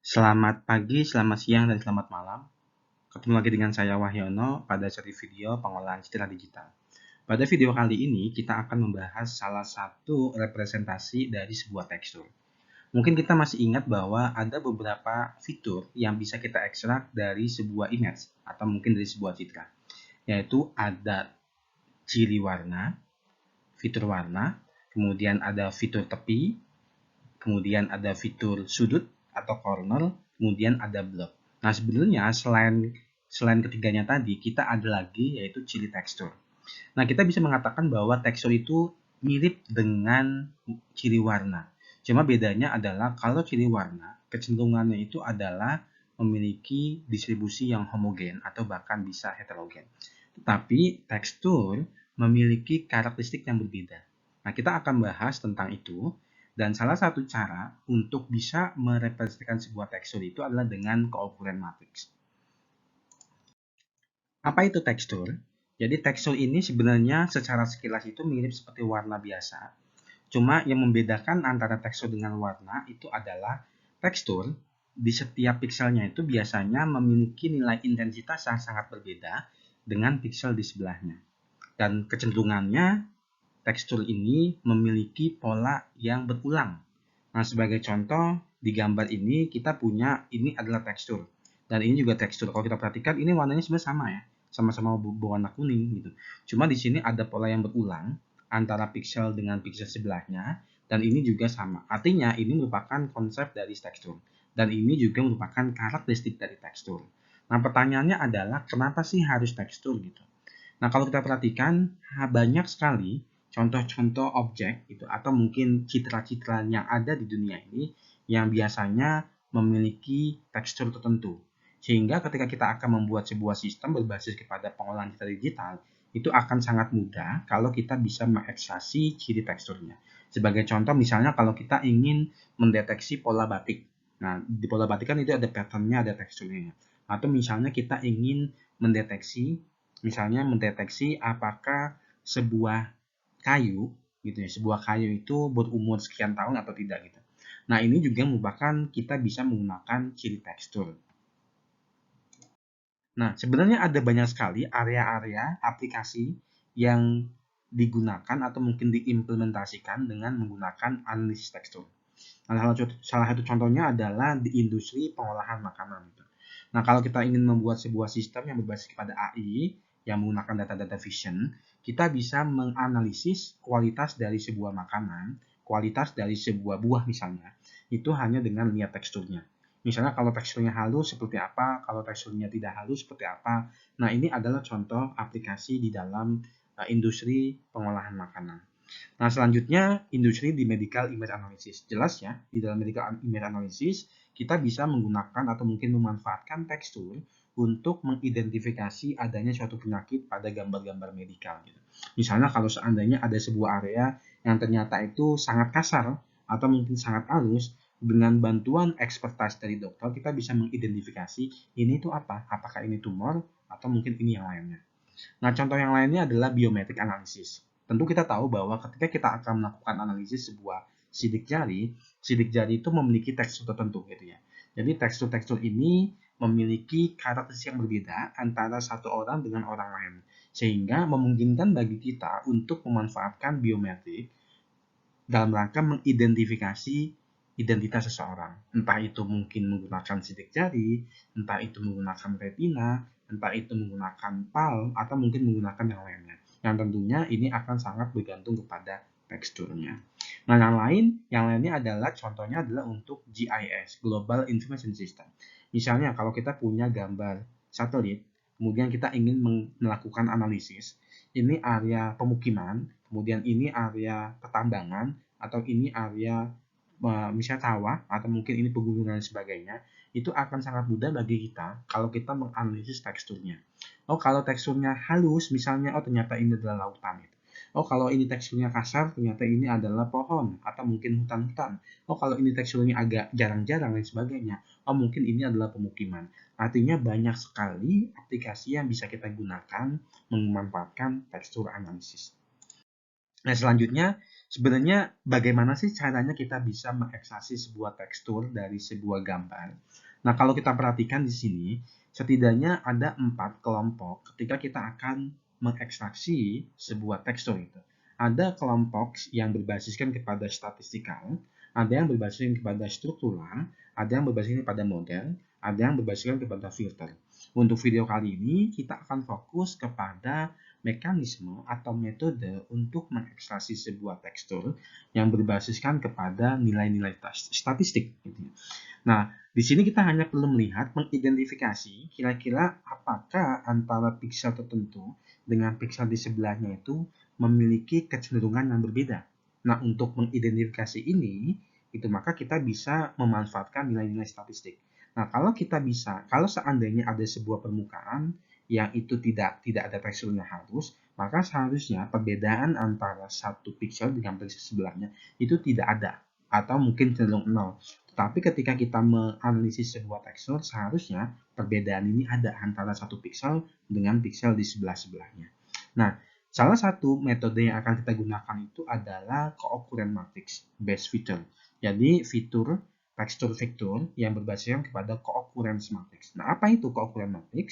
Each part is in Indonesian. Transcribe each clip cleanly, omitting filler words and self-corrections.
Selamat pagi, selamat siang, dan selamat malam. Ketemu lagi dengan saya Wahyono pada seri video pengolahan citra digital. Pada video kali ini, kita akan membahas salah satu representasi dari sebuah tekstur. Mungkin kita masih ingat bahwa ada beberapa fitur yang bisa kita ekstrak dari sebuah image atau mungkin dari sebuah citra, yaitu ada ciri warna, fitur warna, kemudian ada fitur tepi, kemudian ada fitur sudut atau corner, kemudian ada blur. Nah, sebenarnya selain ketiganya tadi, kita ada lagi yaitu ciri tekstur. Nah, kita bisa mengatakan bahwa tekstur itu mirip dengan ciri warna. Cuma bedanya adalah kalau ciri warna, kecenderungannya itu adalah memiliki distribusi yang homogen atau bahkan bisa heterogen. Tetapi tekstur memiliki karakteristik yang berbeda. Nah, kita akan bahas tentang itu. Dan salah satu cara untuk bisa merepresentasikan sebuah tekstur itu adalah dengan kookuran matriks. Apa itu tekstur? Jadi tekstur ini sebenarnya secara sekilas itu mirip seperti warna biasa. Cuma yang membedakan antara tekstur dengan warna itu adalah tekstur di setiap pikselnya itu biasanya memiliki nilai intensitas yang sangat berbeda dengan piksel di sebelahnya. Dan kecenderungannya tekstur ini memiliki pola yang berulang. Nah, sebagai contoh, di gambar ini kita punya ini adalah tekstur. Dan ini juga tekstur. Kalau kita perhatikan, ini warnanya sebenarnya sama ya. Sama-sama berwarna kuning gitu. Cuma di sini ada pola yang berulang antara piksel dengan piksel sebelahnya. Dan ini juga sama. Artinya ini merupakan konsep dari tekstur. Dan ini juga merupakan karakteristik dari tekstur. Nah, pertanyaannya adalah kenapa sih harus tekstur gitu? Nah, kalau kita perhatikan banyak sekali contoh-contoh objek itu atau mungkin citra-citra yang ada di dunia ini yang biasanya memiliki tekstur tertentu. Sehingga ketika kita akan membuat sebuah sistem berbasis kepada pengolahan citra digital, itu akan sangat mudah kalau kita bisa mengekstraksi ciri teksturnya. Sebagai contoh misalnya kalau kita ingin mendeteksi pola batik. Nah, di pola batik kan itu ada patternnya, ada teksturnya. Atau misalnya kita ingin mendeteksi apakah sebuah kayu gitu ya, sebuah kayu itu berumur sekian tahun atau tidak gitu. Nah, ini juga merupakan kita bisa menggunakan ciri tekstur. Nah, sebenarnya ada banyak sekali area-area aplikasi yang digunakan atau mungkin diimplementasikan dengan menggunakan analisis tekstur. Nah, salah satu contohnya adalah di industri pengolahan makanan. Nah, kalau kita ingin membuat sebuah sistem yang berbasis kepada AI yang menggunakan data-data vision, kita bisa menganalisis kualitas dari sebuah makanan, kualitas dari sebuah buah misalnya, itu hanya dengan lihat teksturnya. Misalnya kalau teksturnya halus seperti apa, kalau teksturnya tidak halus seperti apa. Nah, ini adalah contoh aplikasi di dalam industri pengolahan makanan. Nah, selanjutnya industri di medical image analysis. Jelas ya, di dalam medical image analysis kita bisa menggunakan atau mungkin memanfaatkan tekstur untuk mengidentifikasi adanya suatu penyakit pada gambar-gambar medikal gitu. Misalnya kalau seandainya ada sebuah area yang ternyata itu sangat kasar atau mungkin sangat halus, dengan bantuan ekspertis dari dokter kita bisa mengidentifikasi ini itu apa? Apakah ini tumor atau mungkin ini yang lainnya. Nah, contoh yang lainnya adalah biometrik analysis. Tentu kita tahu bahwa ketika kita akan melakukan analisis sebuah sidik jari itu memiliki tekstur tertentu gitu ya. Jadi tekstur-tekstur ini memiliki karakteristik yang berbeda antara satu orang dengan orang lain. Sehingga memungkinkan bagi kita untuk memanfaatkan biometrik dalam rangka mengidentifikasi identitas seseorang. Entah itu mungkin menggunakan sidik jari, entah itu menggunakan retina, entah itu menggunakan PAL, atau mungkin menggunakan yang lainnya. Yang tentunya ini akan sangat bergantung kepada teksturnya. Nah, yang lainnya adalah contohnya adalah untuk GIS, Global Information System. Misalnya kalau kita punya gambar satelit, kemudian kita ingin melakukan analisis, ini area pemukiman, kemudian ini area pertambangan, atau ini area misalnya sawah, atau mungkin ini pegunungan dan sebagainya, itu akan sangat mudah bagi kita kalau kita menganalisis teksturnya. Oh, kalau teksturnya halus, misalnya, oh ternyata ini adalah lautan. Oh, kalau ini teksturnya kasar, ternyata ini adalah pohon, atau mungkin hutan-hutan. Oh, kalau ini teksturnya agak jarang-jarang dan sebagainya, oh mungkin ini adalah pemukiman. Artinya banyak sekali aplikasi yang bisa kita gunakan memanfaatkan tekstur analisis. Nah, selanjutnya Sebenarnya bagaimana sih caranya kita bisa mengekstraksi sebuah tekstur dari sebuah gambar? Nah, kalau kita perhatikan di sini, setidaknya ada 4 kelompok ketika kita akan mengekstraksi sebuah tekstur itu. Ada kelompok yang berbasiskan kepada statistikal, ada yang berbasiskan kepada struktural, ada yang berbasiskan kepada model, ada yang berbasiskan kepada filter. Untuk video kali ini, kita akan fokus kepada mekanisme atau metode untuk mengekstraksi sebuah tekstur yang berbasiskan kepada nilai-nilai statistik. Nah, di sini kita hanya perlu melihat, mengidentifikasi kira-kira apakah antara piksel tertentu dengan piksel di sebelahnya itu memiliki kecenderungan yang berbeda. Nah, untuk mengidentifikasi ini, itu maka kita bisa memanfaatkan nilai-nilai statistik. Nah, kalau seandainya ada sebuah permukaan yang itu tidak ada teksturnya halus, maka seharusnya perbedaan antara satu piksel dengan piksel sebelahnya itu tidak ada atau mungkin cenderung nol. Tapi ketika kita menganalisis sebuah tekstur, seharusnya perbedaan ini ada antara satu piksel dengan piksel di sebelah-sebelahnya. Nah, salah satu metode yang akan kita gunakan itu adalah co-occurrence matrix based feature. Jadi fitur tekstur vektor yang berbasiskan kepada co-occurrence matrix. Nah, apa itu co-occurrence matrix?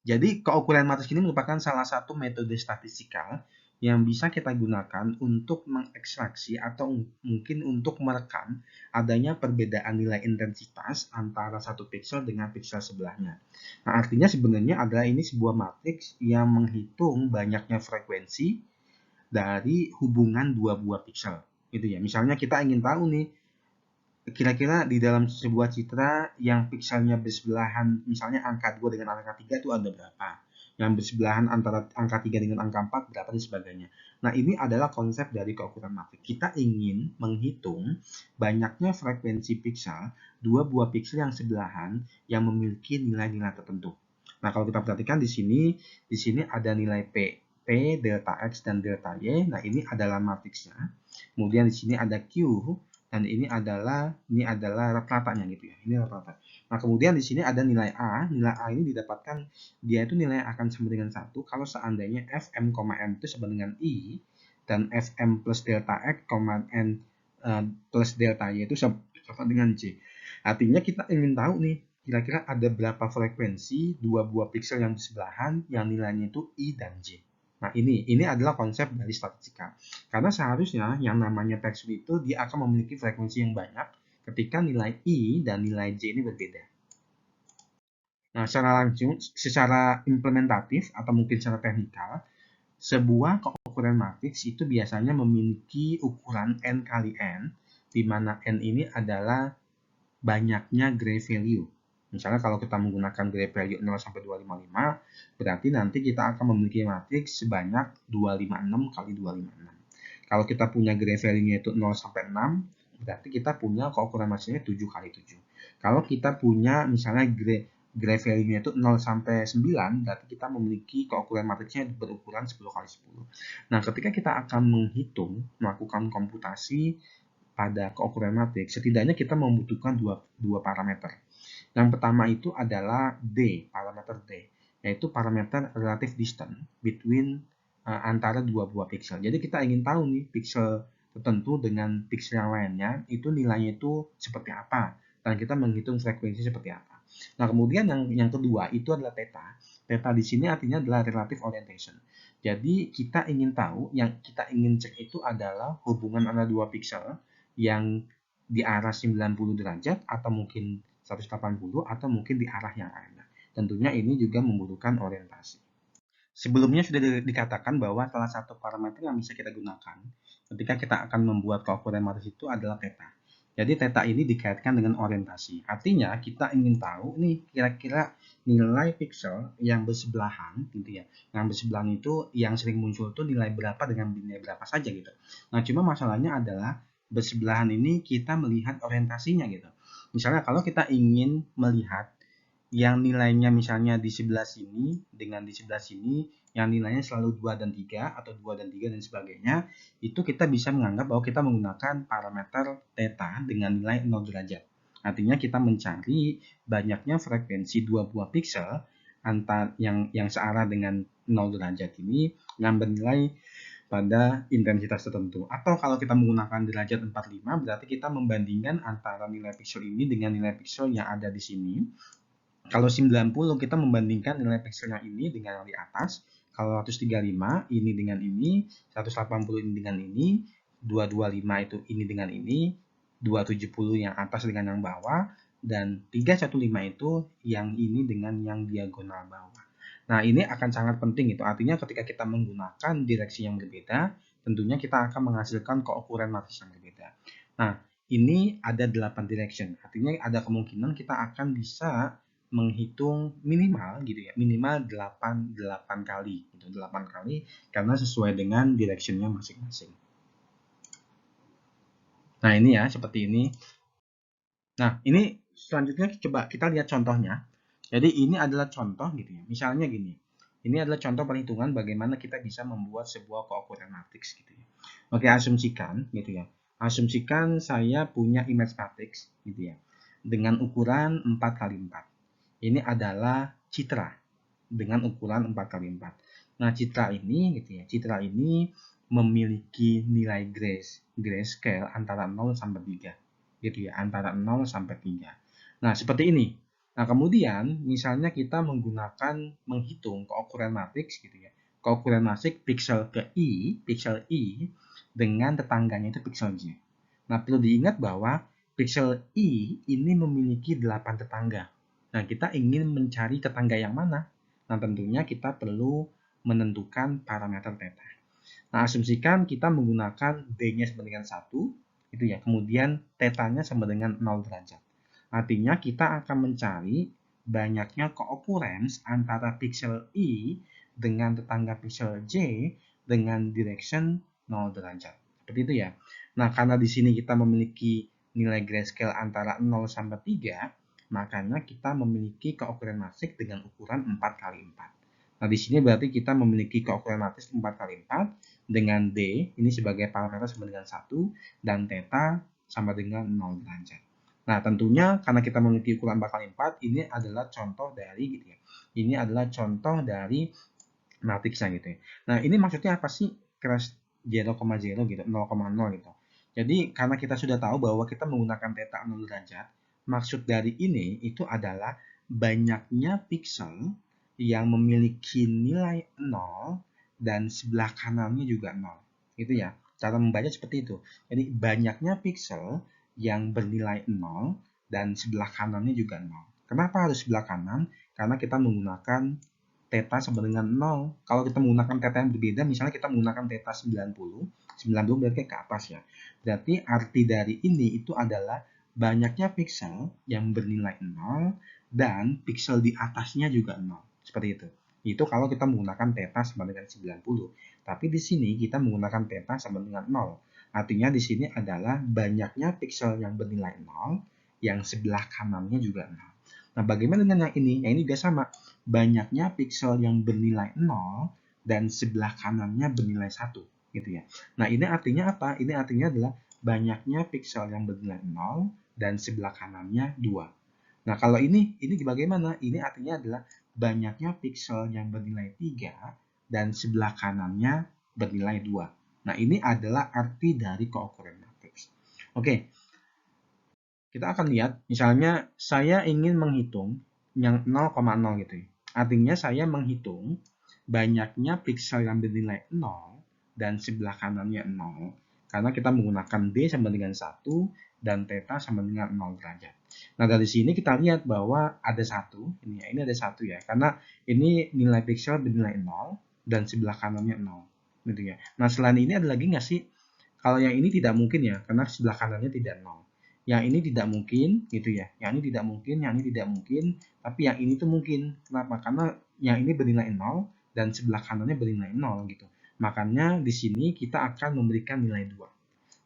Jadi co-occurrence matrix ini merupakan salah satu metode statistikal yang bisa kita gunakan untuk mengekstraksi atau mungkin untuk merekam adanya perbedaan nilai intensitas antara satu piksel dengan piksel sebelahnya. Nah, artinya sebenarnya adalah ini sebuah matriks yang menghitung banyaknya frekuensi dari hubungan dua buah piksel. Gitu ya. Misalnya kita ingin tahu nih, kira-kira di dalam sebuah citra yang pikselnya bersebelahan, misalnya angka 2 dengan angka 3 itu ada berapa? Yang bersebelahan antara angka 3 dengan angka 4 berapa dan sebagainya. Nah, ini adalah konsep dari co-occurrence matrix. Kita ingin menghitung banyaknya frekuensi piksel, dua buah piksel yang sebelahan yang memiliki nilai-nilai tertentu. Nah, kalau kita perhatikan di sini ada nilai P, delta X, dan delta Y. Nah, ini adalah matriksnya. Kemudian di sini ada Q, dan ini adalah rata-ratanya gitu ya. Ini rata-rata. Nah, kemudian di sini ada nilai A. Nilai A ini didapatkan, dia itu nilai akan sama dengan 1 kalau seandainya Fm, N itu sama dengan I, dan Fm plus delta X, N plus delta Y itu sama dengan J. Artinya kita ingin tahu nih, kira-kira ada berapa frekuensi dua buah piksel yang bersebelahan yang nilainya itu I dan J. Nah, ini adalah konsep dari statistika. Karena seharusnya yang namanya tekstur itu dia akan memiliki frekuensi yang banyak ketika nilai I dan nilai J ini berbeda. Nah, secara implementatif atau mungkin secara teknikal, sebuah co-occurrence matrix itu biasanya memiliki ukuran N kali N, di mana N ini adalah banyaknya gray value. Misalnya kalau kita menggunakan gray value 0 sampai 256, berarti nanti kita akan memiliki matriks sebanyak 256 kali 256. Kalau kita punya gray value-nya itu 0 sampai 6, berarti kita punya co-occurrence matriksnya 7 kali 7. Kalau kita punya misalnya gray value-nya itu 0 sampai 9, berarti kita memiliki co-occurrence matriksnya berukuran 10 kali 10. Nah, ketika kita akan melakukan komputasi pada co-occurrence matrix, setidaknya kita membutuhkan dua parameter. Yang pertama itu adalah D, parameter D, yaitu parameter relative distance between antara dua buah piksel. Jadi kita ingin tahu nih piksel tertentu dengan piksel yang lainnya itu nilainya itu seperti apa, dan kita menghitung frekuensi seperti apa. Nah, kemudian yang kedua itu adalah theta. Theta di sini artinya adalah relative orientation. Jadi kita ingin tahu, yang kita ingin cek itu adalah hubungan antara dua piksel yang di arah 90 derajat atau mungkin 180 atau mungkin di arah yang lainnya. Tentunya ini juga membutuhkan orientasi. Sebelumnya sudah dikatakan bahwa salah satu parameter yang bisa kita gunakan ketika kita akan membuat co-occurrence matrix itu adalah theta. Jadi theta ini dikaitkan dengan orientasi. Artinya kita ingin tahu nih kira-kira nilai piksel yang bersebelahan gitu ya. Yang bersebelahan itu yang sering muncul itu nilai berapa dengan nilai berapa saja gitu. Nah, cuma masalahnya adalah bersebelahan ini kita melihat orientasinya gitu. Misalnya kalau kita ingin melihat yang nilainya misalnya di sebelah sini dengan di sebelah sini yang nilainya selalu 2 dan 3 atau 2 dan 3 dan sebagainya, itu kita bisa menganggap bahwa kita menggunakan parameter theta dengan nilai 0 derajat. Artinya kita mencari banyaknya frekuensi dua buah piksel yang searah dengan 0 derajat ini yang bernilai pada intensitas tertentu. Atau kalau kita menggunakan derajat 45, berarti kita membandingkan antara nilai piksel ini dengan nilai piksel yang ada di sini. Kalau 90 kita membandingkan nilai pikselnya ini dengan yang di atas. Kalau 135 ini dengan ini, 180 ini dengan ini, 225 itu ini dengan ini, 270 yang atas dengan yang bawah, dan 315 itu yang ini dengan yang diagonal bawah. Nah, ini akan sangat penting itu. Artinya ketika kita menggunakan direksi yang berbeda, tentunya kita akan menghasilkan keukuran matris yang berbeda. Nah, ini ada 8 direction. Artinya ada kemungkinan kita akan bisa menghitung minimal gitu ya, minimal 8 kali gitu, 8 kali karena sesuai dengan directionnya masing-masing. Nah, ini ya seperti ini. Nah, ini selanjutnya coba kita lihat contohnya. Jadi ini adalah contoh gitu ya. Misalnya gini. Ini adalah contoh perhitungan bagaimana kita bisa membuat sebuah keukuran matriks gitu ya. Oke, asumsikan gitu ya. Asumsikan saya punya image matrix gitu ya. Dengan ukuran 4 kali 4. Ini adalah citra dengan ukuran 4 kali 4. Nah, citra ini gitu ya. Citra ini memiliki nilai grayscale antara 0 sampai 3. Gitu ya, antara 0 sampai 3. Nah, seperti ini. Nah, kemudian misalnya kita menghitung keukuran matriks gitu ya. Keukuran matriks pixel I dengan tetangganya itu pixel J. Nah, perlu diingat bahwa pixel I ini memiliki 8 tetangga. Nah, kita ingin mencari tetangga yang mana? Nah, tentunya kita perlu menentukan parameter theta. Nah, asumsikan kita menggunakan D-nya sama dengan 1, itu ya. Kemudian theta-nya sama dengan 0 derajat. Artinya kita akan mencari banyaknya co-occurrence antara pixel I dengan tetangga pixel J dengan direction 0 derajat. Seperti itu ya. Nah, karena di sini kita memiliki nilai grayscale antara 0 sampai 3, makanya kita memiliki keukuran matris dengan ukuran 4 kali 4. Nah, di sini berarti kita memiliki keukuran matris 4 kali 4 dengan D ini sebagai parameter sama dengan 1 dan theta sama dengan 0 derajat. Nah, tentunya karena kita memiliki ukuran 4 kali 4, ini adalah contoh dari gitu ya. Ini adalah contoh dari matriksnya gitu ya. Nah, ini maksudnya apa sih crash 0,0 gitu, 0,0 gitu. Jadi, karena kita sudah tahu bahwa kita menggunakan theta 0 derajat, maksud dari ini itu adalah banyaknya piksel yang memiliki nilai 0 dan sebelah kanannya juga 0. Gitu ya. Cara membaca seperti itu. Jadi, banyaknya piksel yang bernilai 0 dan sebelah kanannya juga 0. Kenapa harus sebelah kanan? Karena kita menggunakan theta sama dengan 0. Kalau kita menggunakan theta yang berbeda, misalnya kita menggunakan theta 90 berarti ke atas ya. Berarti arti dari ini itu adalah banyaknya piksel yang bernilai 0 dan piksel di atasnya juga 0. Seperti itu. Itu kalau kita menggunakan theta sama dengan 90. Tapi di sini kita menggunakan theta sama dengan 0. Artinya di sini adalah banyaknya piksel yang bernilai 0 yang sebelah kanannya juga 0. Nah, bagaimana dengan yang ini? Yang ini juga sama. Banyaknya piksel yang bernilai 0 dan sebelah kanannya bernilai 1. Gitu ya. Nah, ini artinya apa? Ini artinya adalah banyaknya piksel yang bernilai 0 dan sebelah kanannya 2. Nah, kalau ini bagaimana? Ini artinya adalah banyaknya piksel yang bernilai 3 dan sebelah kanannya bernilai 2. Nah, ini adalah arti dari keukuran matriks. Oke, kita akan lihat, misalnya saya ingin menghitung yang 0,0 gitu ya. Artinya saya menghitung banyaknya piksel yang bernilai 0 dan sebelah kanannya 0. Karena kita menggunakan D sama dengan 1 dan theta sama dengan 0 derajat. Nah, dari sini kita lihat bahwa ada 1, ini ada 1 ya. Karena ini nilai piksel bernilai 0 dan sebelah kanannya 0. Gitu ya. Nah, selain ini ada lagi nggak sih? Kalau yang ini tidak mungkin ya, karena sebelah kanannya tidak 0. Yang ini tidak mungkin gitu ya. Yang ini tidak mungkin, yang ini tidak mungkin, tapi yang ini tuh mungkin. Kenapa? Karena yang ini bernilai 0 dan sebelah kanannya bernilai 0 gitu. Makanya di sini kita akan memberikan nilai 2.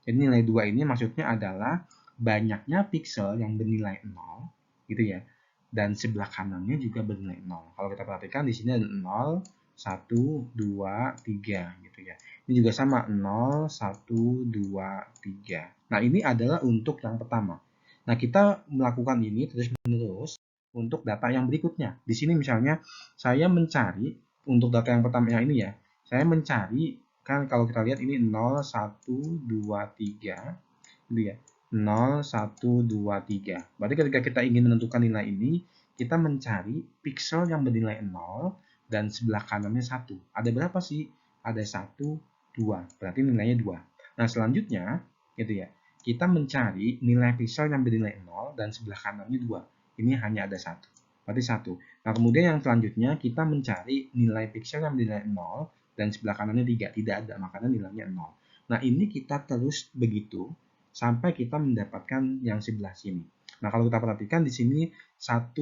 Jadi nilai 2 ini maksudnya adalah banyaknya piksel yang bernilai 0 gitu ya. Dan sebelah kanannya juga bernilai 0. Kalau kita perhatikan di sini ada 0, 1, 2, 3 gitu ya. Ini juga sama 0, 1, 2, 3. Nah, ini adalah untuk yang pertama. Nah, kita melakukan ini terus-menerus untuk data yang berikutnya. Di sini misalnya saya mencari untuk data yang pertama yang ini ya, saya mencari Kan kalau kita lihat ini 0, 1, 2, 3, gitu ya. 0, 1, 2, 3. Berarti ketika kita ingin menentukan nilai ini, kita mencari piksel yang bernilai 0 dan sebelah kanannya 1. Ada berapa sih? Ada 1, 2. Berarti nilainya 2. Nah, selanjutnya, gitu ya. Kita mencari nilai piksel yang bernilai 0 dan sebelah kanannya 2. Ini hanya ada 1. Berarti 1. Nah, kemudian yang selanjutnya kita mencari nilai piksel yang bernilai 0 dan sebelah kanannya 3. Tidak ada, makanya nilainya 0. Nah, ini kita terus begitu sampai kita mendapatkan yang sebelah sini. Nah, kalau kita perhatikan di sini 1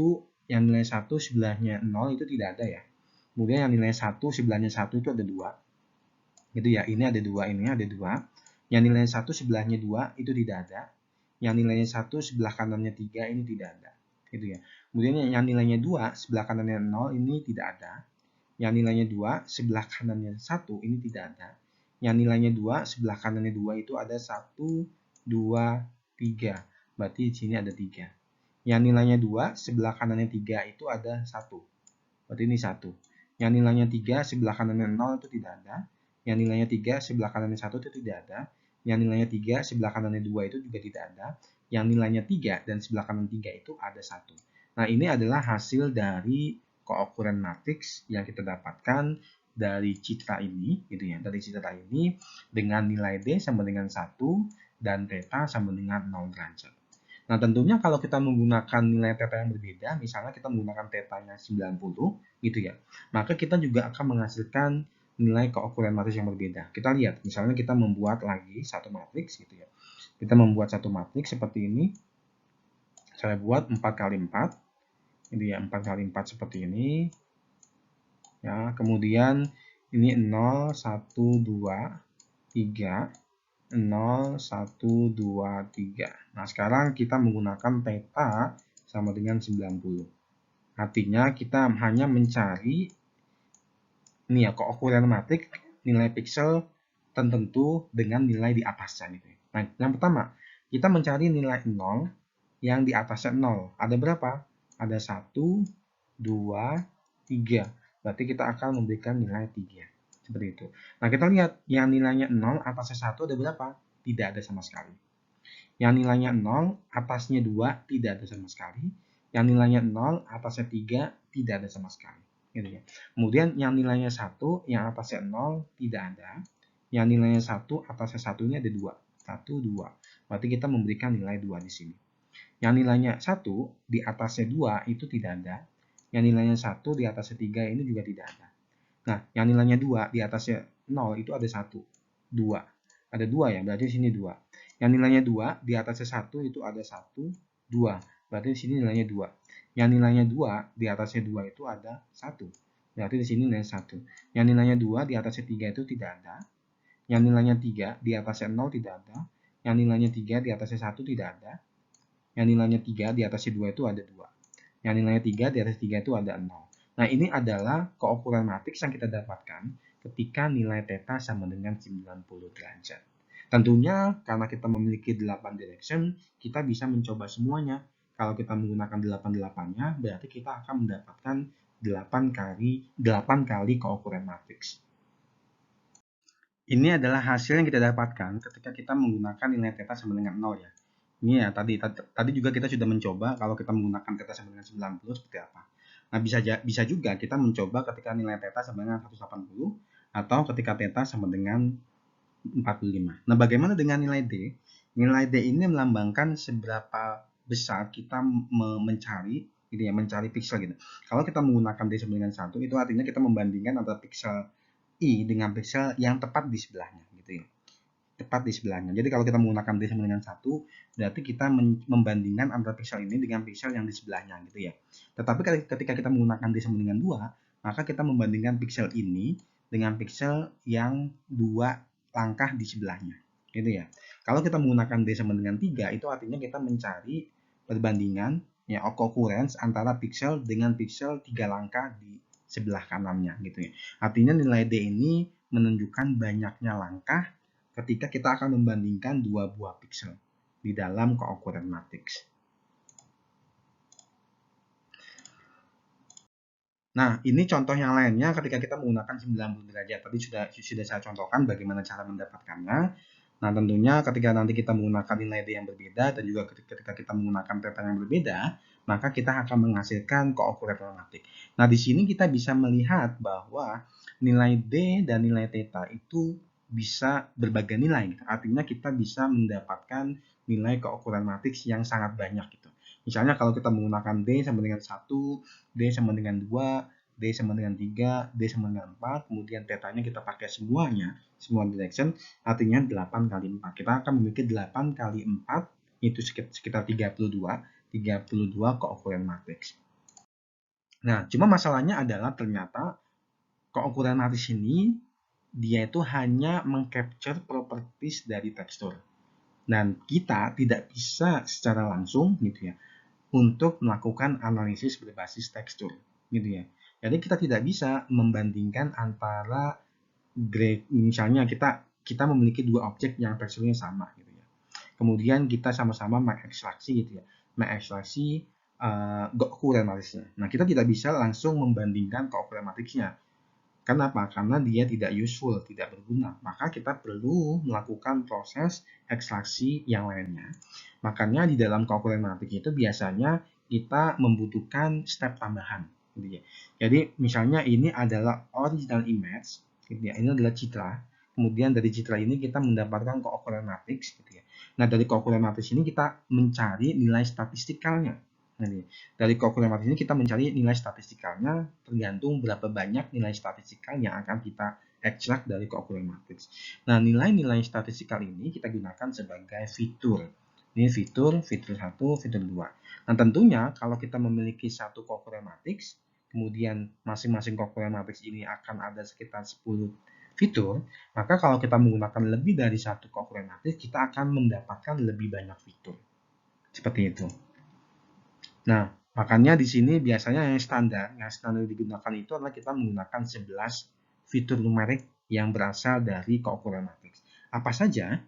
yang nilai 1 sebelahnya 0 itu tidak ada ya. Kemudian yang nilai 1 sebelahnya 1 itu ada 2. Gitu ya. Ini ada 2, ini ada 2. Yang nilai 1 sebelahnya 2 itu tidak ada. Yang nilainya 1 sebelah kanannya 3 ini tidak ada. Gitu ya. Kemudian yang nilainya 2 sebelah kanannya 0 ini tidak ada. Yang nilainya 2 sebelah kanannya 1 ini tidak ada. Yang nilainya 2 sebelah kanannya 2 itu ada 1, 2, 3. Berarti di sini ada 3. Yang nilainya 2 sebelah kanannya 3 itu ada 1. Berarti ini 1. Yang nilainya 3 sebelah kanannya 0 itu tidak ada. Yang nilainya 3 sebelah kanannya 1 itu tidak ada. Yang nilainya 3 sebelah kanannya 2 itu juga tidak ada. Yang nilainya 3 dan sebelah kanan 3 itu ada 1. Nah, ini adalah hasil dari keukuran matriks yang kita dapatkan dari citra ini, gitu ya. Dari citra ini dengan nilai D sama dengan 1 dan theta sama dengan 0 derajat. Nah, tentunya kalau kita menggunakan nilai theta yang berbeda, misalnya kita menggunakan tetanya 90, gitu ya, maka kita juga akan menghasilkan nilai keukuran matriks yang berbeda. Kita lihat, misalnya kita membuat lagi satu matriks, gitu ya. Kita membuat satu matriks seperti ini. Saya buat 4 kali 4, ini ya, 4 kali 4 seperti ini. Ya, kemudian ini 0, 1, 2, 3, 0, 1, 2, 3. Nah, sekarang kita menggunakan theta sama dengan 90. Artinya kita hanya mencari ini ya, keukuran matriks nilai piksel tertentu dengan nilai di atasnya gitu. Nah, yang pertama, kita mencari nilai 0 yang di atasnya 0. Ada berapa? Ada 1, 2, 3. Berarti kita akan memberikan nilai 3. Seperti itu. Nah, kita lihat yang nilainya 0 atasnya 1 ada berapa? Tidak ada sama sekali. Yang nilainya 0 atasnya 2 tidak ada sama sekali. Yang nilainya 0 atasnya 3 tidak ada sama sekali. Gitu ya. Kemudian yang nilainya 1 yang atasnya 0 tidak ada. Yang nilainya 1 atasnya 1 ini ada 2. 1, 2. Berarti kita memberikan nilai 2 di sini. Yang nilainya 1 di atasnya 2 itu tidak ada. Yang nilainya 1 di atasnya 3 ini juga tidak ada. Nah, yang nilainya 2 di atasnya 0 itu ada 1, 2. Ada 2 ya, berarti di sini 2. Yang nilainya 2 di atasnya 1 itu ada 1, 2. Berarti di sini nilainya 2. Yang nilainya 2 di atasnya 2 itu ada 1. Berarti di sini nilainya 1. Yang nilainya 2 di atasnya 3 itu tidak ada. Yang nilainya 3 di atasnya 0 tidak ada. Yang nilainya 3 di atasnya 1 tidak ada. Yang nilainya 3 di atasnya 2 itu ada 2. Yang nilainya 3 di atas 3 itu ada 0. Nah, ini adalah keukuran matriks yang kita dapatkan ketika nilai theta sama dengan 90 derajat. Tentunya karena kita memiliki 8 direction, kita bisa mencoba semuanya. Kalau kita menggunakan 8-8-nya, berarti kita akan mendapatkan 8 kali keukuran matriks. Ini adalah hasil yang kita dapatkan ketika kita menggunakan nilai theta sama dengan 0 ya. Ini ya, tadi juga kita sudah mencoba kalau kita menggunakan theta sama dengan 90 seperti apa. Nah, bisa juga kita mencoba ketika nilai theta sama dengan 180 atau ketika theta sama dengan 45. Nah, bagaimana dengan nilai D? Nilai D ini melambangkan seberapa besar kita mencari gitu ya, mencari piksel gitu. Kalau kita menggunakan D sama dengan 1, itu artinya kita membandingkan antara piksel I dengan piksel yang tepat di sebelahnya gitu ya. Tepat di sebelahnya. Jadi kalau kita menggunakan D sama dengan 1, berarti kita membandingkan antara piksel ini dengan piksel yang di sebelahnya gitu ya. Tetapi ketika kita menggunakan D sama dengan 2, maka kita membandingkan piksel ini dengan piksel yang 2 langkah di sebelahnya. Gitu ya. Kalau kita menggunakan D sama dengan 3, itu artinya kita mencari perbandingan ya occurrence antara piksel dengan piksel 3 langkah di sebelah kanannya gitu ya. Artinya nilai D ini menunjukkan banyaknya langkah ketika kita akan membandingkan dua buah piksel di dalam keukuran matriks. Nah, ini contoh yang lainnya ketika kita menggunakan 90 derajat. Tadi sudah saya contohkan bagaimana cara mendapatkannya. Nah, tentunya ketika nanti kita menggunakan nilai D yang berbeda dan juga ketika kita menggunakan theta yang berbeda, maka kita akan menghasilkan kookuran matematik. Nah, di sini kita bisa melihat bahwa nilai D dan nilai theta itu bisa berbagai nilai. Artinya kita bisa mendapatkan nilai kookuran matriks yang sangat banyak gitu. Misalnya kalau kita menggunakan D sama dengan 1, D sama dengan 2, D sama dengan 3, D sama dengan 4, kemudian tetanya kita pakai semuanya, semua direction, artinya 8 kali 4. Kita akan memiliki 8 kali 4, itu sekitar 32 kookuran matriks. Nah, cuma masalahnya adalah ternyata kookuran matriks ini, dia itu hanya mengcapture properties dari tekstur. Dan kita tidak bisa secara langsung gitu ya, untuk melakukan analisis berbasis tekstur, gitu ya. Jadi kita tidak bisa membandingkan antara grade, misalnya kita memiliki dua objek yang teksturnya sama, gitu ya. Kemudian kita sama-sama mengekstraksi, gitu ya, mengekstraksi kookuran matriksnya. Nah, kita tidak bisa langsung membandingkan kookuran matriksnya. Kenapa? Karena dia tidak useful, tidak berguna. Maka kita perlu melakukan proses ekstraksi yang lainnya. Makanya di dalam kookuran matematik itu biasanya kita membutuhkan step tambahan. Gitu ya. Jadi misalnya ini adalah original image, gitu ya. Ini adalah citra. Kemudian dari citra ini kita mendapatkan kookuran matriks. Gitu ya. Nah, dari kookuran matriks ini kita mencari nilai statistikalnya. Dari kookuran matriks ini kita mencari nilai statistikalnya tergantung berapa banyak nilai statistikal yang akan kita ekstrak dari kookuran matriks. Nah, nilai-nilai statistikal ini kita gunakan sebagai fitur. Ini fitur 1, fitur 2. Nah, tentunya kalau kita memiliki satu kookuran matriks, kemudian masing-masing kookuran matriks ini akan ada sekitar 10 fitur, maka kalau kita menggunakan lebih dari satu kookuran matriks, kita akan mendapatkan lebih banyak fitur. Seperti itu. Nah, makanya di sini biasanya yang standar digunakan itu adalah kita menggunakan 11 fitur numerik yang berasal dari kookuran matriks. Apa saja?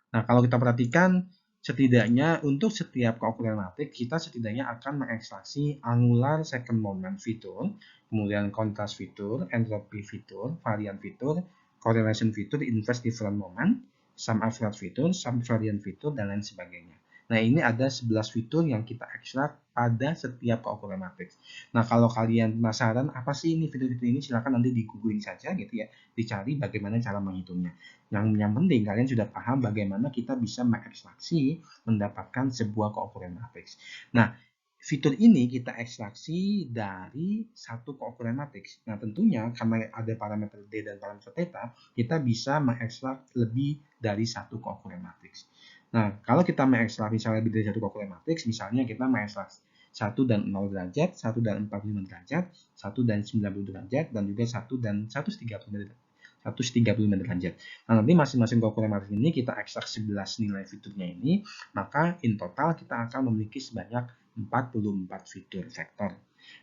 Nah, kalau kita perhatikan, setidaknya untuk setiap kookuran matriks, kita setidaknya akan mengekstraksi angular second moment fitur, kemudian contrast fitur, entropy fitur, varian fitur, correlation fitur, inverse difference moment, sum average fitur, sum variant fitur, dan lain sebagainya. Nah, ini ada 11 fitur yang kita ekstrak pada setiap kookuran matriks. Nah, kalau kalian penasaran apa sih ini fitur-fitur ini, silakan nanti di googling saja gitu ya, dicari bagaimana cara menghitungnya. Yang penting kalian sudah paham bagaimana kita bisa mengekstraksi mendapatkan sebuah kookuran matriks. Nah, fitur ini kita ekstraksi dari satu kookuran matriks. Nah, tentunya karena ada parameter D dan parameter theta, kita bisa mengekstrak lebih dari satu kookuran matriks. Nah, kalau kita mengekstrak misalnya lebih dari satu kookuran matriks, misalnya kita mengekstrak 1 dan 0 derajat, 1 dan 45 derajat, 1 dan 90 derajat, dan juga 1 dan 135 derajat. Nah, nanti masing-masing kookuran matriks ini kita ekstrak 11 nilai fiturnya ini, maka in total kita akan memiliki sebanyak 44 fitur vektor.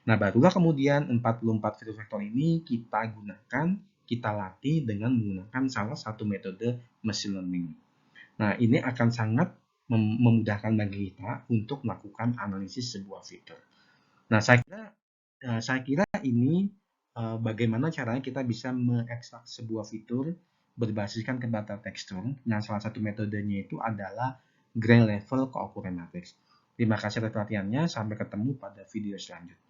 Nah, barulah kemudian 44 fitur vektor ini kita gunakan, kita latih dengan menggunakan salah satu metode machine learning. Nah, ini akan sangat memudahkan bagi kita untuk melakukan analisis sebuah fitur. Nah, saya kira ini bagaimana caranya kita bisa mengekstrak sebuah fitur berbasiskan kepada tekstur. Nah, salah satu metodenya itu adalah Gray Level Kookuran Matrix. Terima kasih atas perhatiannya. Sampai ketemu pada video selanjutnya.